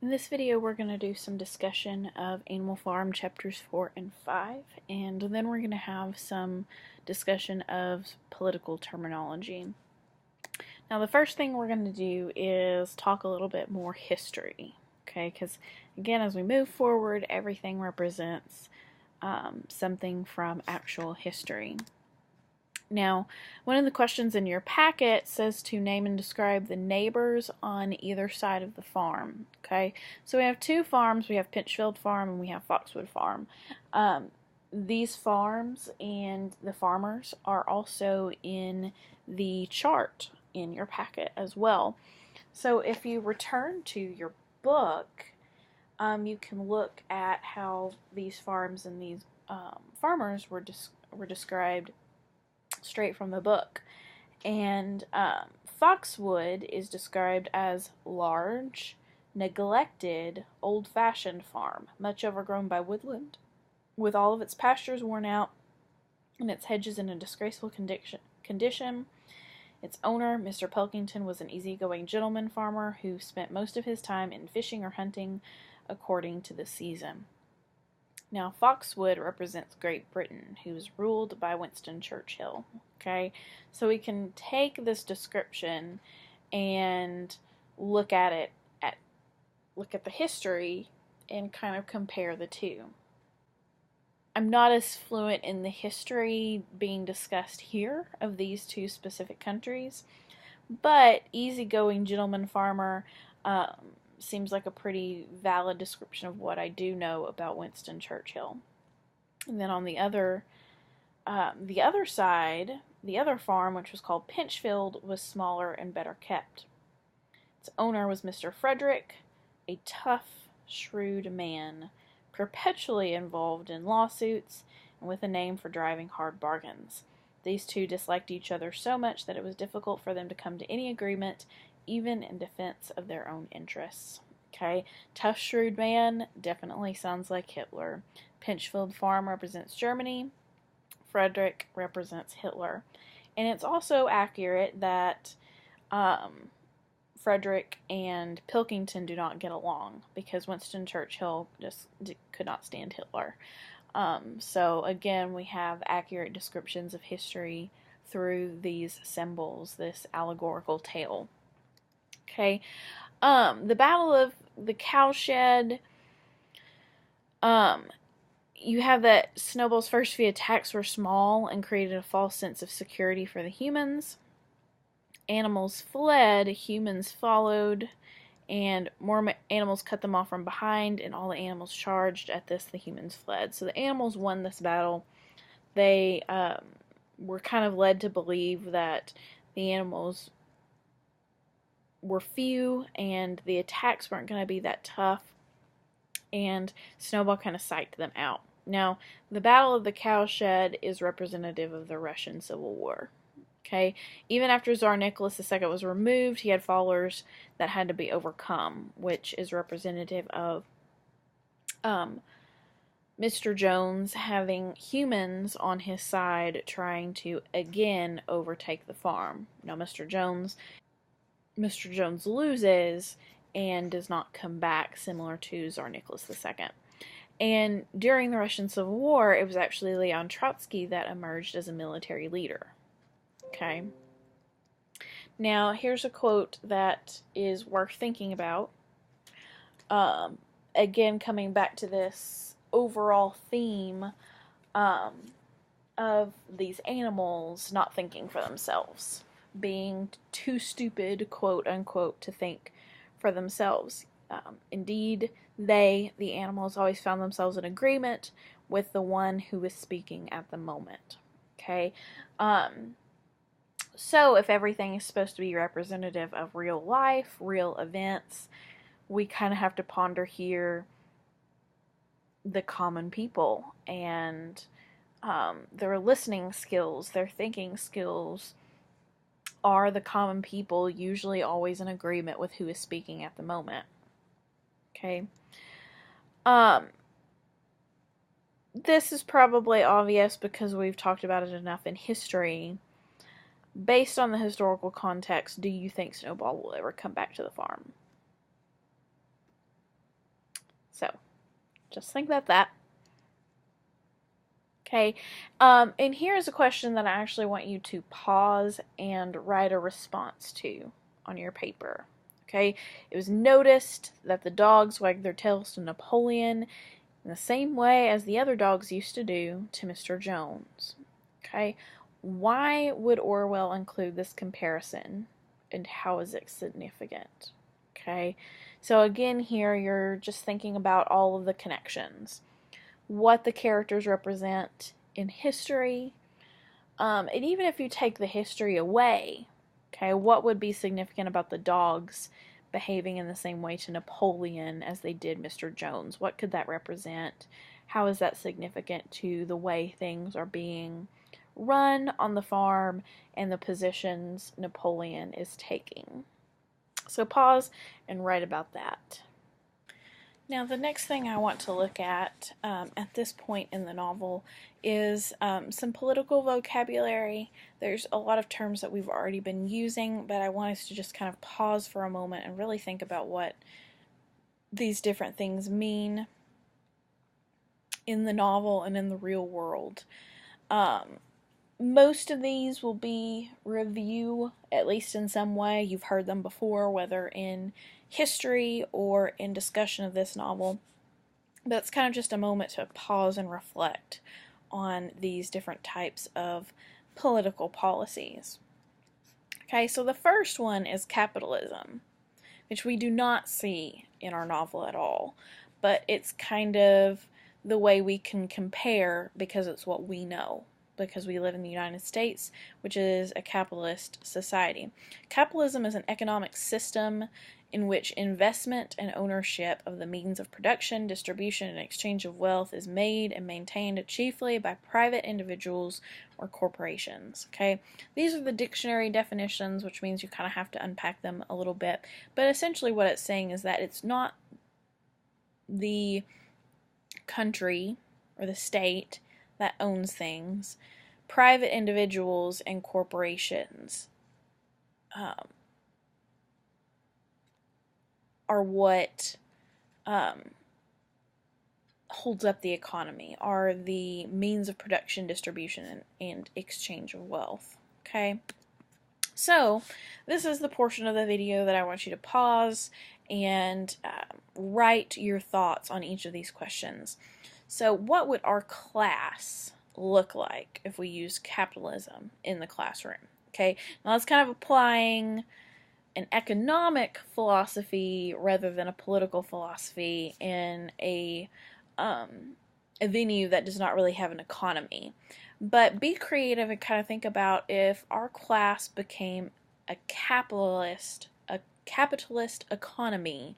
In this video, we're going to do some discussion of Animal Farm chapters 4 and 5, and then we're going to have some discussion of political terminology. Now, the first thing we're going to do is talk a little bit more history, okay? Because, again, as we move forward, everything represents something from actual history. Now, one of the questions in your packet says to name and describe the neighbors on either side of the farm. Okay, so we have two farms. We have Pinchfield Farm and we have Foxwood Farm. These farms and the farmers are also in the chart in your packet as well. So if you return to your book, you can look at how these farms and these farmers were described straight from the book. And Foxwood is described as large, neglected, old-fashioned farm, much overgrown by woodland, with all of its pastures worn out and its hedges in a disgraceful condition. Its owner, Mr. Pilkington, was an easygoing gentleman farmer who spent most of his time in fishing or hunting according to the season. Now, Foxwood represents Great Britain, who was ruled by Winston Churchill. Okay, so we can take this description and look at it, look at the history, and kind of compare the two. I'm not as fluent in the history being discussed here of these two specific countries, but easygoing gentleman farmer seems like a pretty valid description of what I do know about Winston Churchill. And then on the other side, the other farm, which was called Pinchfield, was smaller and better kept. Its owner was Mr. Frederick, a tough, shrewd man, perpetually involved in lawsuits and with a name for driving hard bargains. These two disliked each other so much that it was difficult for them to come to any agreement, even in defense of their own interests. Okay, tough, shrewd man definitely sounds like Hitler. Pinchfield Farm represents Germany. Frederick represents Hitler. And it's also accurate that Frederick and Pilkington do not get along because Winston Churchill just could not stand Hitler. So again, we have accurate descriptions of history through these symbols, this allegorical tale. Okay, the Battle of the Cowshed, you have that Snowball's first few attacks were small and created a false sense of security for the humans. Animals fled, humans followed, and more animals cut them off from behind, and all the animals charged. At this, the humans fled. So the animals won this battle. They were kind of led to believe that the animals were few and the attacks weren't going to be that tough, and Snowball kind of psyched them out. Now, the Battle of the Cowshed is representative of the Russian Civil War. Okay, even after Tsar Nicholas II was removed, he had followers that had to be overcome, which is representative of Mr. Jones having humans on his side trying to again overtake the farm. Now, Mr. Jones loses and does not come back, similar to Tsar Nicholas II. And during the Russian Civil War, it was actually Leon Trotsky that emerged as a military leader. Okay. Now, here's a quote that is worth thinking about. Again, coming back to this overall theme of these animals not thinking for themselves, being too stupid, quote unquote, to think for themselves. Indeed, the animals, always found themselves in agreement with the one who was speaking at the moment. Okay? So if everything is supposed to be representative of real life, real events, we kind of have to ponder here the common people and their listening skills, their thinking skills. Are the common people usually always in agreement with who is speaking at the moment? Okay. This is probably obvious because we've talked about it enough in history. Based on the historical context, do you think Snowball will ever come back to the farm? So, just think about that. Okay, and here's a question that I actually want you to pause and write a response to on your paper. Okay, it was noticed that the dogs wagged their tails to Napoleon in the same way as the other dogs used to do to Mr. Jones. Okay, why would Orwell include this comparison, and how is it significant? Okay, so again, here you're just thinking about all of the connections, what the characters represent in history, and even if you take the history away, okay, what would be significant about the dogs behaving in the same way to Napoleon as they did Mr. Jones? What could that represent? How is that significant to the way things are being run on the farm and the positions Napoleon is taking? So pause and write about that. Now, the next thing I want to look at this point in the novel is some political vocabulary. There's a lot of terms that we've already been using, but I want us to just kind of pause for a moment and really think about what these different things mean in the novel and in the real world. Most of these will be review, at least in some way. You've heard them before, whether in history or in discussion of this novel. But it's kind of just a moment to pause and reflect on these different types of political policies. Okay, so the first one is capitalism, which we do not see in our novel at all, but it's kind of the way we can compare because it's what we know, because we live in the United States, which is a capitalist society. Capitalism is an economic system in which investment and ownership of the means of production, distribution, and exchange of wealth is made and maintained chiefly by private individuals or corporations. Okay, these are the dictionary definitions, which means you kind of have to unpack them a little bit. But essentially what it's saying is that it's not the country or the state that owns things. Private individuals and corporations are what holds up the economy, are the means of production, distribution, and exchange of wealth. Okay, so this is the portion of the video that I want you to pause and write your thoughts on each of these questions. So what would our class look like if we use capitalism in the classroom? Okay, now that's kind of applying an economic philosophy rather than a political philosophy in a venue that does not really have an economy. But be creative and kind of think about if our class became a capitalist economy,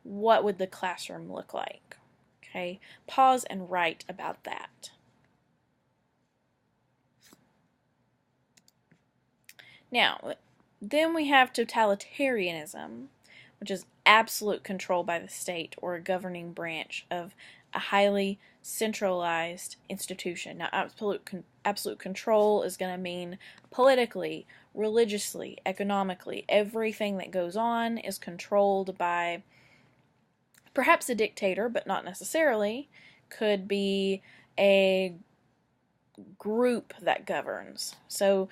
what would the classroom look like? Okay, pause and write about that. Now, then we have totalitarianism, which is absolute control by the state or a governing branch of a highly centralized institution. Now, absolute control is going to mean politically, religiously, economically. Everything that goes on is controlled by perhaps a dictator, but not necessarily. Could be a group that governs. So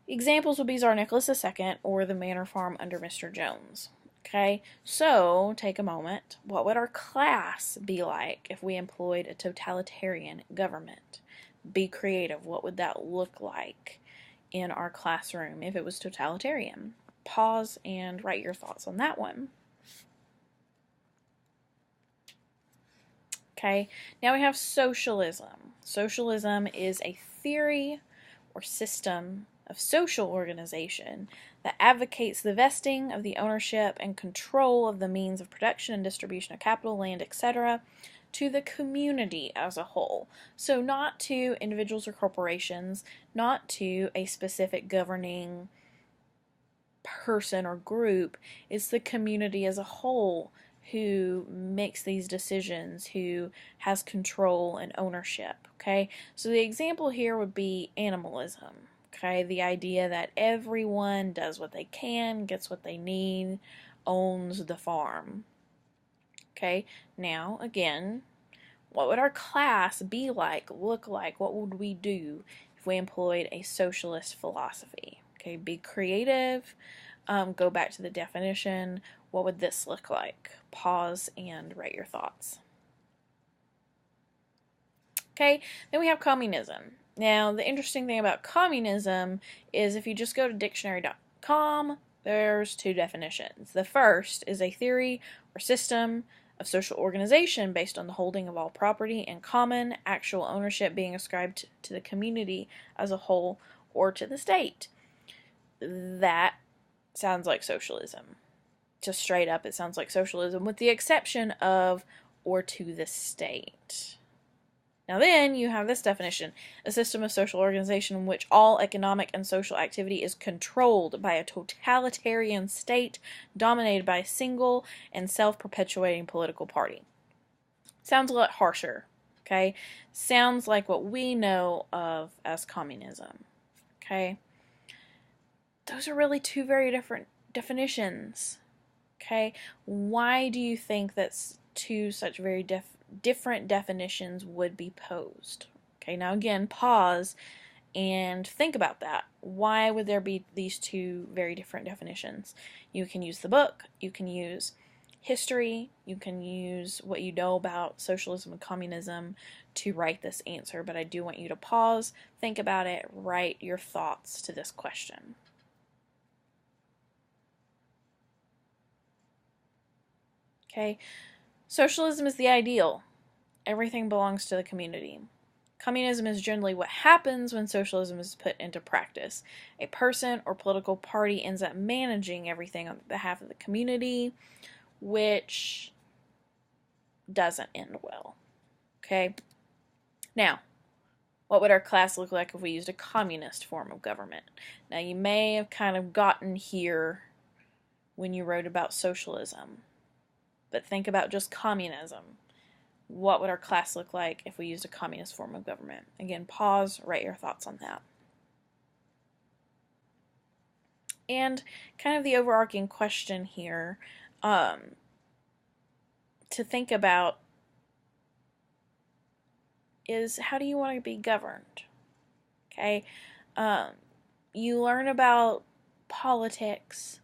examples would be Tsar Nicholas II or the Manor Farm under Mr. Jones. Okay, so take a moment. What would our class be like if we employed a totalitarian government? Be creative. What would that look like in our classroom if it was totalitarian? Pause and write your thoughts on that one. Okay, now we have socialism. Socialism is a theory or system of social organization that advocates the vesting of the ownership and control of the means of production and distribution of capital, land, etc., to the community as a whole. So not to individuals or corporations, not to a specific governing person or group. It's the community as a whole who makes these decisions, who has control and ownership. Okay, so the example here would be animalism. Okay, the idea that everyone does what they can, gets what they need, owns the farm. Okay, now again, what would our class be like, look like? What would we do if we employed a socialist philosophy? Okay, be creative. Go back to the definition. What would this look like? Pause and write your thoughts. Okay, then we have communism. Now, the interesting thing about communism is if you just go to dictionary.com, there's two definitions. The first is a theory or system of social organization based on the holding of all property in common, actual ownership being ascribed to the community as a whole or to the state. That sounds like socialism. Just straight up, it sounds like socialism, with the exception of or to the state. Now then, you have this definition: a system of social organization in which all economic and social activity is controlled by a totalitarian state dominated by a single and self-perpetuating political party. Sounds a lot harsher, okay? Sounds like what we know of as communism, okay? Those are really two very different definitions, okay? Why do you think that two such very different definitions would be posed? Okay, now again, pause and think about that. Why would there be these two very different definitions? You can use the book, you can use history, you can use what you know about socialism and communism to write this answer, but I do want you to pause, think about it, write your thoughts to this question. Okay, socialism is the ideal. Everything belongs to the community. Communism is generally what happens when socialism is put into practice. A person or political party ends up managing everything on behalf of the community, which doesn't end well. Okay? Now, what would our class look like if we used a communist form of government? Now, you may have kind of gotten here when you wrote about socialism, but think about just communism. What would our class look like if we used a communist form of government? Again, pause, write your thoughts on that. And kind of the overarching question here to think about is, how do you want to be governed? Okay, you learn about politics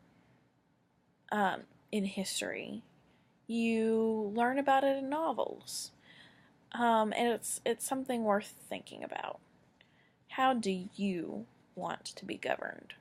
in history. You learn about it in novels, and it's something worth thinking about. How do you want to be governed?